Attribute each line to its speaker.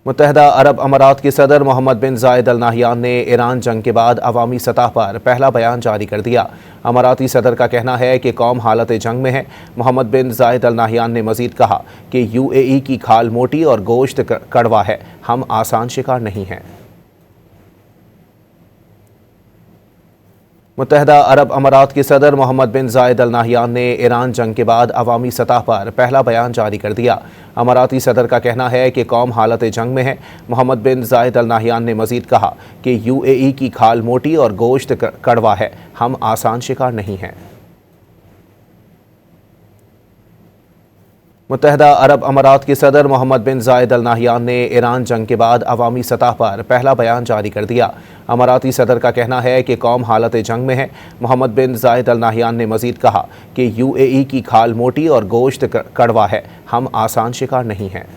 Speaker 1: मुत्तहदा अरब अमारात के सदर मोहम्मद बिन जायद अल नाहयान ने ईरान जंग के बाद अवामी सतह पर पहला बयान जारी कर दिया। अमाराती सदर का कहना है कि कौम हालत जंग में है। मोहम्मद बिन जायद अल नाहयान ने मजीद कहा कि UAE की खाल मोटी और गोश्त कड़वा है, हम आसान शिकार नहीं हैं। मुत्तहदा अरब अमारात के सदर मोहम्मद बिन जायद अल नाहयान ने ईरान जंग के बाद अवामी सतह पर पहला बयान जारी कर दिया। अमाराती सदर का कहना है कि कौम हालत जंग में है। मोहम्मद बिन जायद अल नाहयान ने मजीद कहा कि UAE की खाल मोटी और गोश्त कड़वा है, हम आसान शिकार नहीं हैं। मुत्तहदा अरब अमारात के सदर मोहम्मद बिन जायद अल नाहयान ने ईरान जंग के बाद अवामी सतह पर पहला बयान जारी कर दिया। अमाराती सदर का कहना है कि कौम हालत जंग में है। मोहम्मद बिन जायद अल नाहयान ने मजीद कहा कि UAE की खाल मोटी और गोश्त कड़वा है, हम आसान शिकार नहीं हैं।